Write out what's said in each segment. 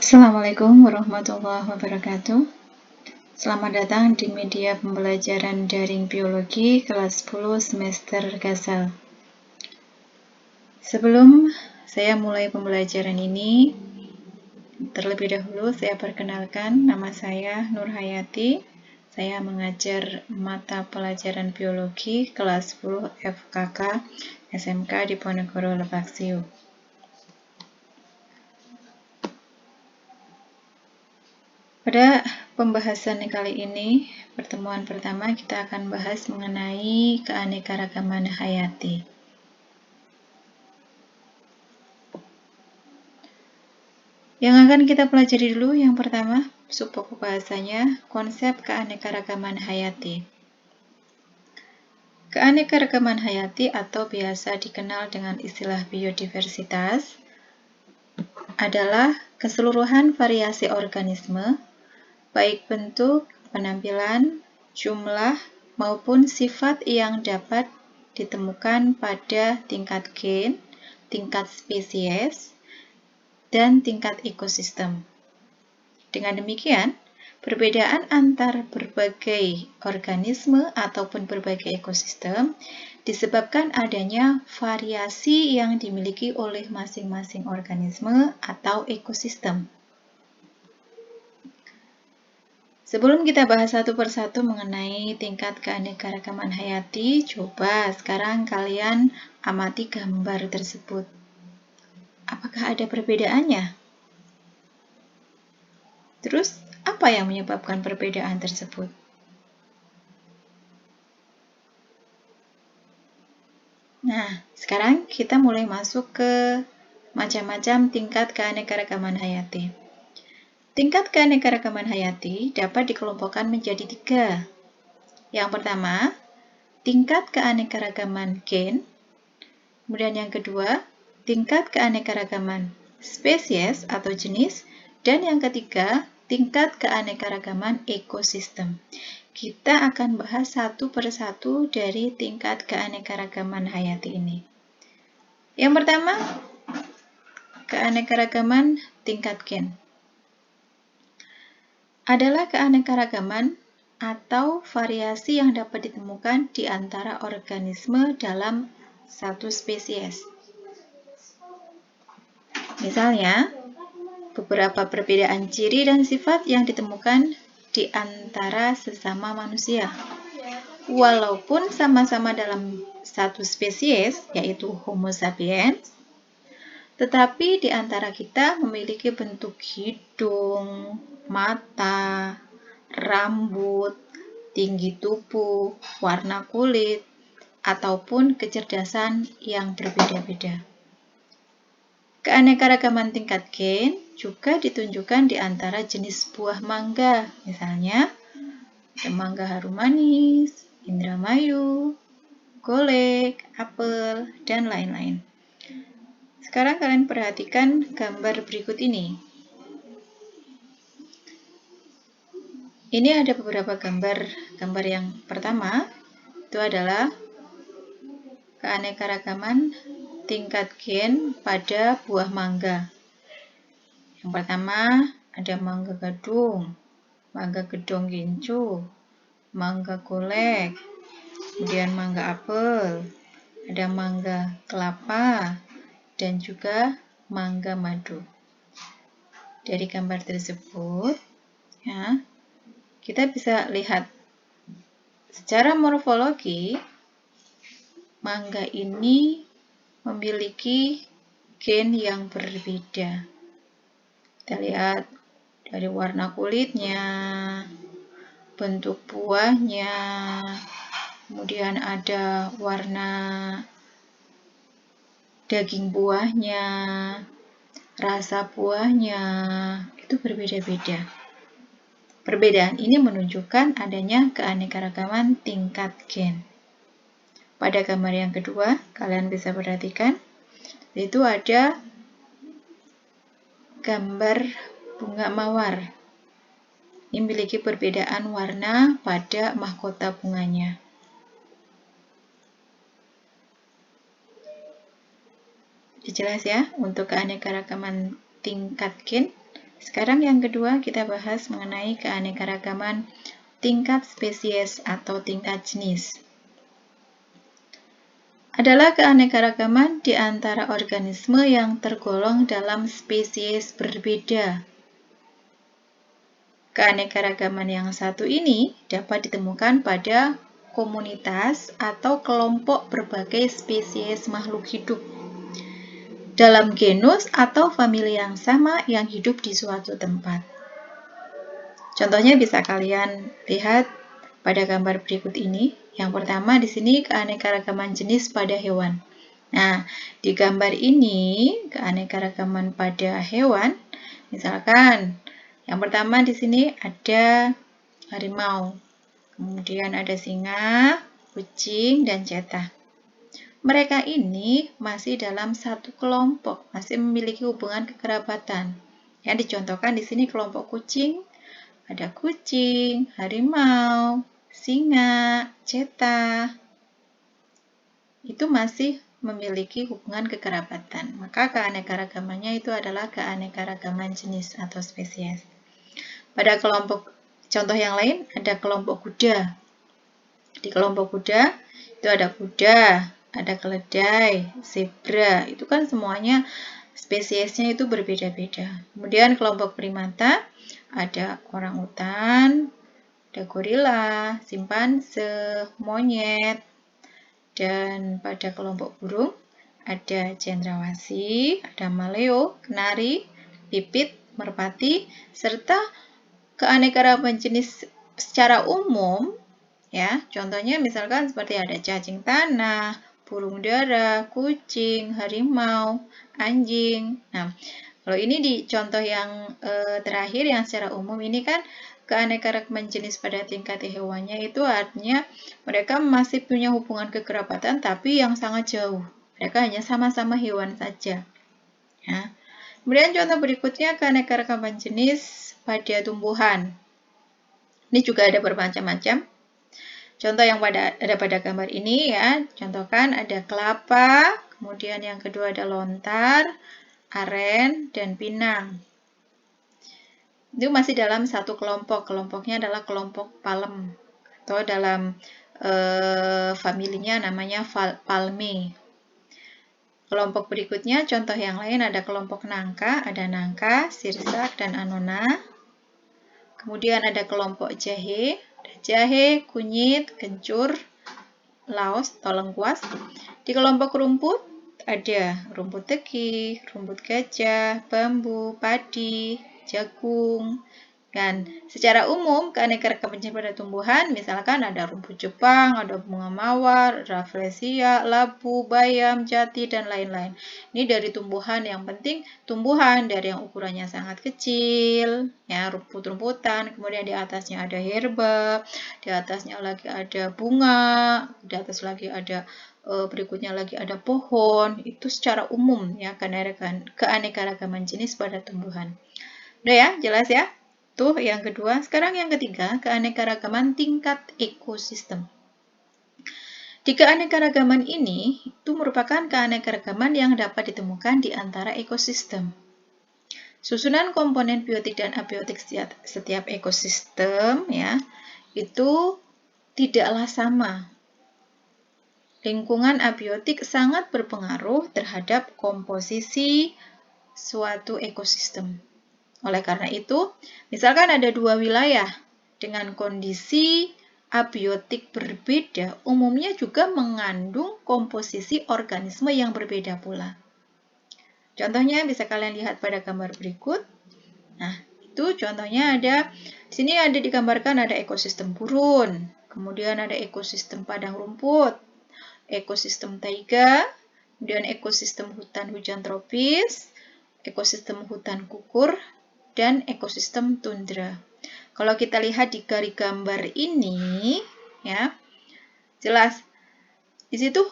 Assalamualaikum warahmatullahi wabarakatuh. Selamat datang di media pembelajaran daring biologi kelas 10 semester Gasal. Sebelum saya mulai pembelajaran ini, terlebih dahulu saya perkenalkan, nama saya Nur Hayati. Saya mengajar mata pelajaran biologi kelas 10 FKK SMK Diponegoro Lebak Siu. Pada pembahasan kali ini, pertemuan pertama kita akan bahas mengenai keanekaragaman hayati. Yang akan kita pelajari dulu, yang pertama, subpokok bahasanya, konsep keanekaragaman hayati. Keanekaragaman hayati atau biasa dikenal dengan istilah biodiversitas adalah keseluruhan variasi organisme, baik bentuk, penampilan, jumlah, maupun sifat yang dapat ditemukan pada tingkat gen, tingkat spesies, dan tingkat ekosistem. Dengan demikian, perbedaan antar berbagai organisme ataupun berbagai ekosistem disebabkan adanya variasi yang dimiliki oleh masing-masing organisme atau ekosistem. Sebelum kita bahas satu persatu mengenai tingkat keanekaragaman hayati, coba sekarang kalian amati gambar tersebut. Apakah ada perbedaannya? Terus, apa yang menyebabkan perbedaan tersebut? Nah, sekarang kita mulai masuk ke macam-macam tingkat keanekaragaman hayati. Tingkat keanekaragaman hayati dapat dikelompokkan menjadi 3. Yang pertama, tingkat keanekaragaman gen. Kemudian yang kedua, tingkat keanekaragaman spesies atau jenis. Dan yang ketiga, tingkat keanekaragaman ekosistem. Kita akan bahas satu persatu dari tingkat keanekaragaman hayati ini. Yang pertama, keanekaragaman tingkat gen. Adalah keanekaragaman atau variasi yang dapat ditemukan di antara organisme dalam satu spesies. Misalnya, beberapa perbedaan ciri dan sifat yang ditemukan di antara sesama manusia. Walaupun sama-sama dalam satu spesies, yaitu Homo sapiens, tetapi di antara kita memiliki bentuk hidung, mata, rambut, tinggi tubuh, warna kulit, ataupun kecerdasan yang berbeda-beda. Keanekaragaman tingkat gen juga ditunjukkan di antara jenis buah mangga, misalnya ada mangga harum manis, Indramayu, golek, apel, dan lain-lain. Sekarang kalian perhatikan gambar berikut ini. Ini ada beberapa gambar. Gambar yang pertama itu adalah keanekaragaman tingkat gen pada buah mangga. Yang pertama ada mangga gadung, mangga gedong gincu, mangga golek, kemudian mangga apel, ada mangga kelapa, dan juga mangga madu. Dari gambar tersebut, ya, kita bisa lihat secara morfologi, mangga ini memiliki gen yang berbeda. Kita lihat dari warna kulitnya, bentuk buahnya, kemudian ada warna daging buahnya, rasa buahnya, itu berbeda-beda. Perbedaan ini menunjukkan adanya keanekaragaman tingkat gen. Pada gambar yang kedua, kalian bisa perhatikan, itu ada gambar bunga mawar. Ini memiliki perbedaan warna pada mahkota bunganya. Jelas ya, untuk keanekaragaman tingkat gen Sekarang yang kedua kita bahas mengenai keanekaragaman tingkat spesies atau tingkat jenis. Adalah keanekaragaman di antara organisme yang tergolong dalam spesies berbeda. Keanekaragaman yang satu ini dapat ditemukan pada komunitas atau kelompok berbagai spesies makhluk hidup dalam genus atau famili yang sama yang hidup di suatu tempat. Contohnya bisa kalian lihat pada gambar berikut ini. Yang pertama di sini keanekaragaman jenis pada hewan. Nah, di gambar ini keanekaragaman pada hewan, misalkan yang pertama di sini ada harimau, kemudian ada singa, kucing, dan cheetah. Mereka ini masih dalam satu kelompok, masih memiliki hubungan kekerabatan. Yang dicontohkan di sini kelompok kucing, ada kucing, harimau, singa, cheetah. Itu masih memiliki hubungan kekerabatan. Maka keanekaragamannya itu adalah keanekaragaman jenis atau spesies. Pada kelompok contoh yang lain ada kelompok kuda. Di kelompok kuda itu ada kuda, ada keledai, zebra. Itu kan semuanya spesiesnya itu berbeda-beda. Kemudian kelompok primata ada orangutan, ada gorila, simpanse, monyet. Dan pada kelompok burung ada cendrawasih, ada maleo, kenari, pipit, merpati, serta keanekaragaman jenis secara umum, ya. Contohnya misalkan seperti ada cacing tanah, burung dara, kucing, harimau, anjing. Nah, kalau ini di contoh yang terakhir yang secara umum ini kan keanekaragaman jenis pada tingkat hewannya itu artinya mereka masih punya hubungan kekerabatan tapi yang sangat jauh. Mereka hanya sama-sama hewan saja. Ya. Kemudian contoh berikutnya keanekaragaman jenis pada tumbuhan. Ini juga ada bermacam-macam. Contoh yang ada pada gambar ini ya, contohkan ada kelapa, kemudian yang kedua ada lontar, aren, dan pinang. Itu masih dalam satu kelompok. Kelompoknya adalah kelompok palem. Atau dalam familinya namanya palme. Kelompok berikutnya, contoh yang lain ada kelompok nangka. Ada nangka, sirsak, dan anona. Kemudian ada kelompok jahe. Ada jahe, kunyit, kencur, laos, atau lengkuas. Di kelompok rumput ada rumput teki, rumput gajah, bambu, padi, jagung. Dan secara umum keanekaragaman pada tumbuhan misalkan ada rumput Jepang, ada bunga mawar, rafflesia, labu, bayam, jati, dan lain-lain. Ini dari tumbuhan, yang penting tumbuhan dari yang ukurannya sangat kecil, ya, rumput-rumputan, kemudian di atasnya ada herba, di atasnya lagi ada bunga, di atas lagi ada berikutnya lagi ada pohon. Itu secara umum ya keanekaragaman jenis pada tumbuhan. Udah ya, jelas ya? Tuh yang kedua. Sekarang yang ketiga, keanekaragaman tingkat ekosistem. Di keanekaragaman ini, itu merupakan keanekaragaman yang dapat ditemukan di antara ekosistem. Susunan komponen biotik dan abiotik setiap ekosistem ya, itu tidaklah sama. Lingkungan abiotik sangat berpengaruh terhadap komposisi suatu ekosistem. Oleh karena itu, misalkan ada dua wilayah dengan kondisi abiotik berbeda, umumnya juga mengandung komposisi organisme yang berbeda pula. Contohnya bisa kalian lihat pada gambar berikut. Nah, itu contohnya ada, di sini ada digambarkan ada ekosistem gurun, kemudian ada ekosistem padang rumput, ekosistem taiga, kemudian ekosistem hutan hujan tropis, ekosistem hutan kukur, dan ekosistem tundra. Kalau kita lihat di garis gambar ini, ya, jelas di situ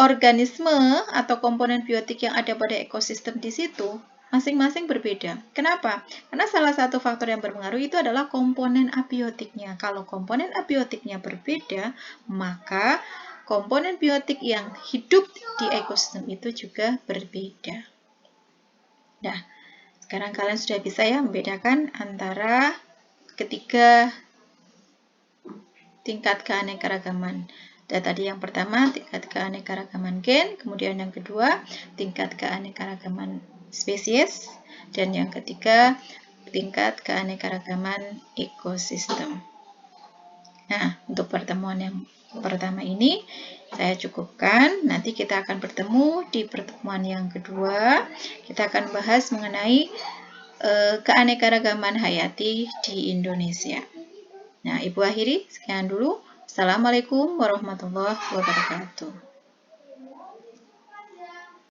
organisme atau komponen biotik yang ada pada ekosistem di situ masing-masing berbeda. Kenapa? Karena salah satu faktor yang berpengaruh itu adalah komponen abiotiknya. Kalau komponen abiotiknya berbeda, maka komponen biotik yang hidup di ekosistem itu juga berbeda. Nah, Sekarang kalian sudah bisa ya membedakan antara ketiga tingkat keanekaragaman. Dan tadi yang pertama tingkat keanekaragaman gen, kemudian yang kedua tingkat keanekaragaman spesies, dan yang ketiga tingkat keanekaragaman ekosistem. Nah, untuk pertemuan yang pertama ini saya cukupkan. Nanti kita akan bertemu di pertemuan yang kedua. Kita akan bahas mengenai keanekaragaman hayati di Indonesia. Nah, Ibu akhiri sekian dulu. Assalamualaikum warahmatullahi wabarakatuh.